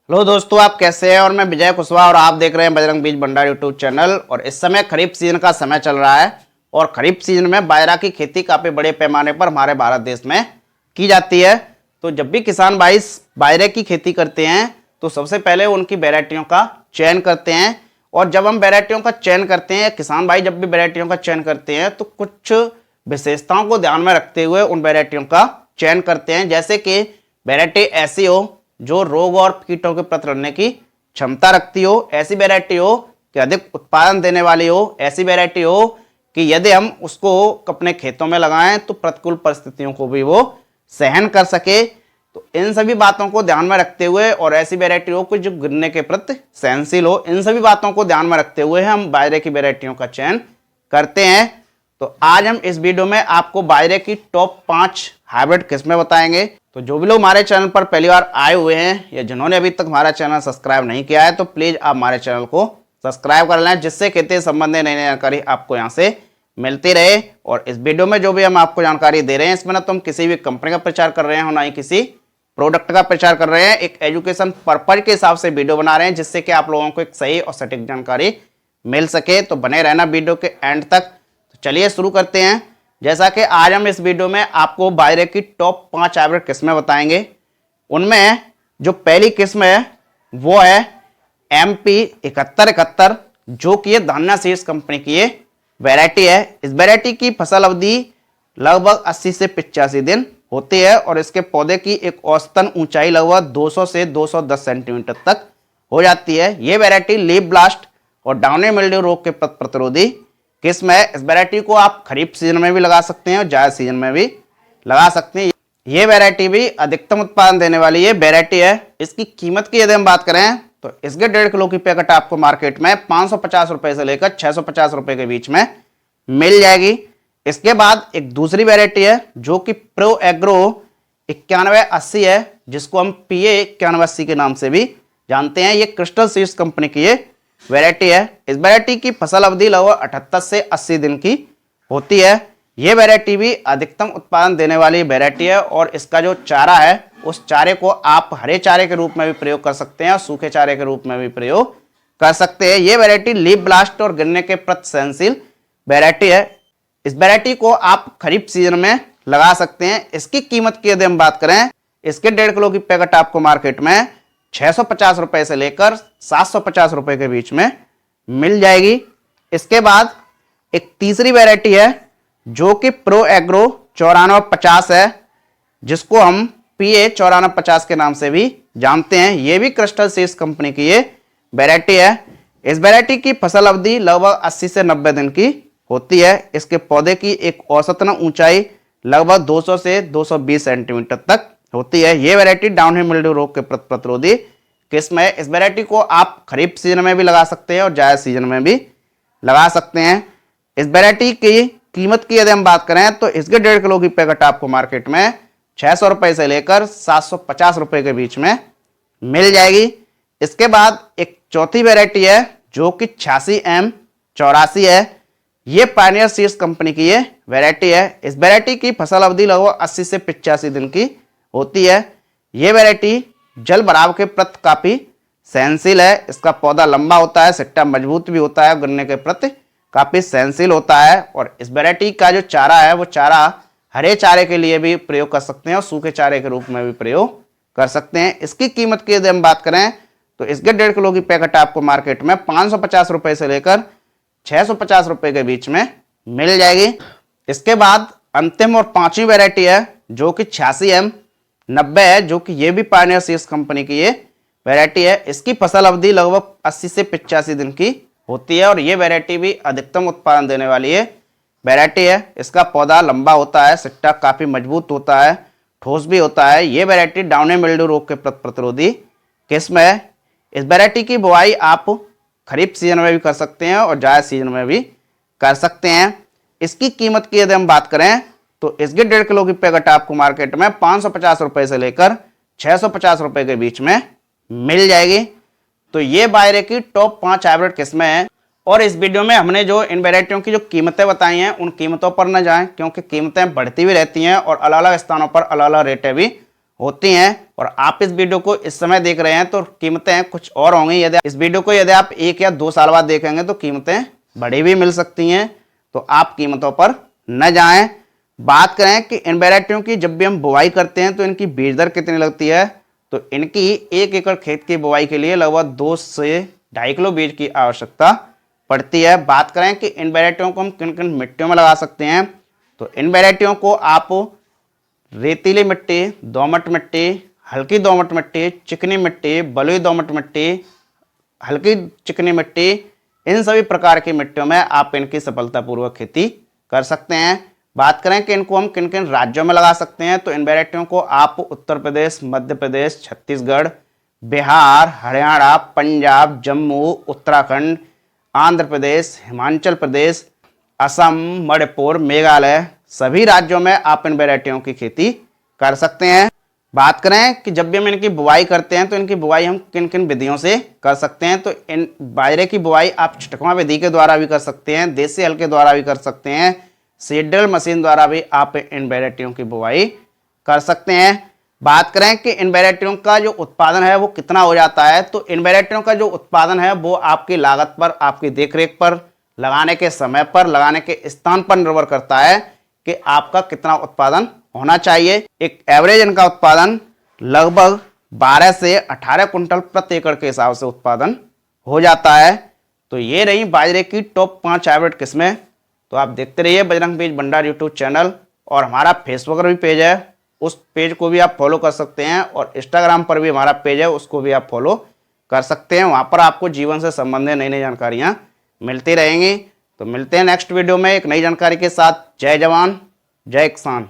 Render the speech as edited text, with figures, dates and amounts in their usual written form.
Hello दोस्तों, आप कैसे हैं। और मैं विजय कुशवाहा और आप देख रहे हैं बजरंग बीज भंडार यूट्यूब चैनल। और इस समय खरीफ सीजन का समय चल रहा है और खरीफ सीजन में बाजरा की खेती काफ़ी बड़े पैमाने पर हमारे भारत देश में की जाती है। तो जब भी किसान भाई बाजरे की खेती करते हैं तो सबसे पहले उनकी वैरायटियों का चयन करते हैं। और जब हम वैरायटियों का चयन करते हैं, किसान भाई जब भी वैरायटियों का चयन करते हैं तो कुछ विशेषताओं को ध्यान में रखते हुए उन वैरायटियों का चयन करते हैं। जैसे कि वैरायटी ऐसी हो जो रोग और कीटों के प्रति लड़ने की क्षमता रखती हो, ऐसी वैरायटी हो कि अधिक उत्पादन देने वाली हो, ऐसी वैरायटी हो कि यदि हम उसको अपने खेतों में लगाएं तो प्रतिकूल परिस्थितियों को भी वो सहन कर सके। तो इन सभी बातों को ध्यान में रखते हुए और ऐसी वैरायटी हो कि जो गिरने के प्रति सहनशील हो, इन सभी बातों को ध्यान में रखते हुए हम बाजरे की वैरायटियों का चयन करते हैं। तो आज हम इस वीडियो में आपको बाजरे की टॉप 5 हाइब्रिड किस्में बताएंगे। तो जो भी लोग हमारे चैनल पर पहली बार आए हुए हैं या जिन्होंने अभी तक हमारा चैनल सब्सक्राइब नहीं किया है तो प्लीज़ आप हमारे चैनल को सब्सक्राइब कर लें, जिससे खेती संबंधी नई नई जानकारी आपको यहाँ से मिलती रहे। और इस वीडियो में जो भी हम आपको जानकारी दे रहे हैं इसमें ना तो हम किसी भी कंपनी का प्रचार कर रहे हैं और ना ही किसी प्रोडक्ट का प्रचार कर रहे हैं। एक एजुकेशन पर्पज के हिसाब से वीडियो बना रहे हैं जिससे कि आप लोगों को एक सही और सटीक जानकारी मिल सके। तो बने रहना वीडियो के एंड तक। तो चलिए शुरू करते हैं। जैसा कि आज हम इस वीडियो में आपको बाजरे की टॉप 5 हाइब्रिड किस्में बताएंगे। उनमें जो पहली किस्म है वो है MP 7171, जो कि ये धान्या सीड्स कंपनी की ये वैरायटी है। इस वैरायटी की फसल अवधि लगभग 80 से 85 दिन होती है और इसके पौधे की एक औसतन ऊंचाई लगभग 200 से 210 सेंटीमीटर तक हो जाती है। ये वैरायटी लीफ ब्लास्ट और डाउनी मिल्ड्यू रोग के प्रतिरोधी किस्म है। इस वैरायटी को आप खरीफ सीजन में भी लगा सकते हैं और जायद सीजन में भी लगा सकते हैं। ये वैरायटी भी अधिकतम उत्पादन देने वाली ये वैरायटी है। इसकी कीमत की यदि हम बात करें तो इसके 1.5 किलो की पैकेट आपको मार्केट में 550 रुपए से लेकर 650 रुपए के बीच में मिल जाएगी। इसके बाद एक दूसरी वैरायटी है जो कि प्रो एग्रो 9180 है, जिसको हम PA 9180 के नाम से भी जानते हैं। ये क्रिस्टल सीड्स कंपनी की ये वैरायटी है। इस वैरायटी की फसल अवधि लगभग 78 से 80 दिन की होती है। यह वैरायटी भी अधिकतम उत्पादन देने वाली वैरायटी है और इसका जो चारा है उस चारे को आप हरे चारे के रूप में भी प्रयोग कर सकते हैं और सूखे चारे के रूप में भी प्रयोग कर सकते हैं। यह वैरायटी लीफ ब्लास्ट और गिरने के प्रति सहनशील वैरायटी है। इस वैरायटी को आप खरीफ सीजन में लगा सकते हैं। इसकी कीमत की यदि हम बात करें, इसके 1.5 किलो की पैकेट आपको मार्केट में 650 रुपए से लेकर 750 रुपए के बीच में मिल जाएगी। इसके बाद एक तीसरी वैरायटी है जो कि प्रो एग्रो 9450 है, जिसको हम PA 9450 के नाम से भी जानते हैं। यह भी क्रिस्टल सीड्स कंपनी की ये वैरायटी है। इस वैरायटी की फसल अवधि लगभग 80 से 90 दिन की होती है। इसके पौधे की एक औसतन ऊंचाई लगभग 200 से 220 सेंटीमीटर तक होती है। यह वैरायटी डाउनी मिल्ड्यू रोग के प्रतिरोधी किस्म है। इस वैरायटी को आप खरीफ सीजन में भी लगा सकते हैं और जायद सीजन में भी लगा सकते हैं। इस वैरायटी की कीमत की यदि हम बात करें तो इसके 1.5 किलो की पैकेट आपको मार्केट में 600 रुपए से लेकर 750 रुपए के बीच में मिल जाएगी। इसके बाद एक चौथी वैरायटी है जो कि 86M84 है। ये पायनियर सीड्स कंपनी की ये वैरायटी है। इस वैरायटी की फसल अवधि लगभग 80 से 85 दिन की होती है। ये वैरायटी जल भराव के प्रति काफी सहनशील है। इसका पौधा लंबा होता है, सिट्टा मजबूत भी होता है, गिरने के प्रति काफी सहनशील होता है। और इस वैरायटी का जो चारा है वो चारा हरे चारे के लिए भी प्रयोग कर सकते हैं और सूखे चारे के रूप में भी प्रयोग कर सकते हैं। इसकी कीमत की यदि हम बात करें तो इसके 1.5 किलो की पैकेट आपको मार्केट में 550 रुपए से लेकर 650 रुपए के बीच में मिल जाएगी। इसके बाद अंतिम और 5वीं वैरायटी है जो कि 86M90 है, जो कि ये भी पायनियर सीड्स कंपनी की ये वैरायटी है। इसकी फसल अवधि लगभग 80 से 85 दिन की होती है और ये वैरायटी भी अधिकतम उत्पादन देने वाली है वैरायटी है। इसका पौधा लंबा होता है, सिट्टा काफी मजबूत होता है, ठोस भी होता है। ये वैरायटी डाउनी मिल्ड्यू रोग के प्रतिरोधी किस्म है। इस वैरायटी की बुआई आप खरीफ सीजन में भी कर सकते हैं और जायद सीजन में भी कर सकते हैं। इसकी कीमत की यदि हम बात करें तो इसके 1.5 किलो की पैकेट आपको मार्केट में 550 रुपए से लेकर 650 रुपए के बीच में मिल जाएगी। तो ये बाजरे की टॉप 5 हाइब्रिड किस्में हैं। और इस वीडियो में हमने जो इन वैरायटियों की जो कीमतें बताई हैं उन कीमतों पर न जाएं, क्योंकि कीमतें बढ़ती भी रहती हैं और अलग अलग स्थानों पर अलग अलग रेटें भी होती हैं और आप इस वीडियो को इस समय देख रहे हैं तो कीमतें कुछ और होंगी। यदि इस वीडियो को यदि आप 1 या 2 साल बाद देखेंगे तो कीमतें बढ़ी भी मिल सकती हैं, तो आप कीमतों पर न जाएं। बात करें कि इन वैरायटियों की जब भी हम बुआई करते हैं तो इनकी बीज दर कितनी लगती है, तो इनकी 1 एकड़ खेत की बुआई के लिए लगभग 2 से 2.5 किलो बीज की आवश्यकता पड़ती है। बात करें कि इन वैरायटियों को हम किन किन मिट्टियों में लगा सकते हैं, तो इन वैरायटियों को आप रेतीली मिट्टी, दोमट मिट्टी, हल्की दोमट मिट्टी, चिकनी मिट्टी, बलुई दोमट मिट्टी, हल्की चिकनी मिट्टी, इन सभी प्रकार की मिट्टियों में आप इनकी सफलतापूर्वक खेती कर सकते हैं। बात करें कि इनको हम किन किन राज्यों में लगा सकते हैं, तो इन वैरायटियों को आप उत्तर प्रदेश, मध्य प्रदेश, छत्तीसगढ़, बिहार, हरियाणा, पंजाब, जम्मू, उत्तराखंड, आंध्र प्रदेश, हिमाचल प्रदेश, असम, मणिपुर, मेघालय, सभी राज्यों में आप इन वैरायटियों की खेती कर सकते हैं। बात करें कि जब भी हम इनकी बुआई करते हैं तो इनकी बुआई हम किन किन विधियों से कर सकते हैं, तो इन बाजरे की बुआई आप छिटकवा विधि के द्वारा भी कर सकते हैं, देसी हल के द्वारा भी कर सकते हैं, सीड ड्रिल मशीन द्वारा भी आप इन वैरायटियों की बुआई कर सकते हैं। बात करें कि इन वैरायटियों का जो उत्पादन है वो कितना हो जाता है, तो इन वैरायटियों का जो उत्पादन है वो आपकी लागत पर, आपकी देखरेख पर, लगाने के समय पर, लगाने के स्थान पर निर्भर करता है कि आपका कितना उत्पादन होना चाहिए। एक एवरेज इनका उत्पादन लगभग 12 से 18 कुंटल प्रति एकड़ के हिसाब से उत्पादन हो जाता है। तो ये रही बाजरे की टॉप 5 हाइब्रिड किस्में। तो आप देखते रहिए बजरंग बीज भंडार यूट्यूब चैनल, और हमारा फेसबुक पर भी पेज है, उस पेज को भी आप फॉलो कर सकते हैं, और इंस्टाग्राम पर भी हमारा पेज है, उसको भी आप फॉलो कर सकते हैं। वहाँ पर आपको जीवन से संबंधित नई नई जानकारियाँ मिलती रहेंगी। तो मिलते हैं नेक्स्ट वीडियो में एक नई जानकारी के साथ। जय जवान, जय किसान।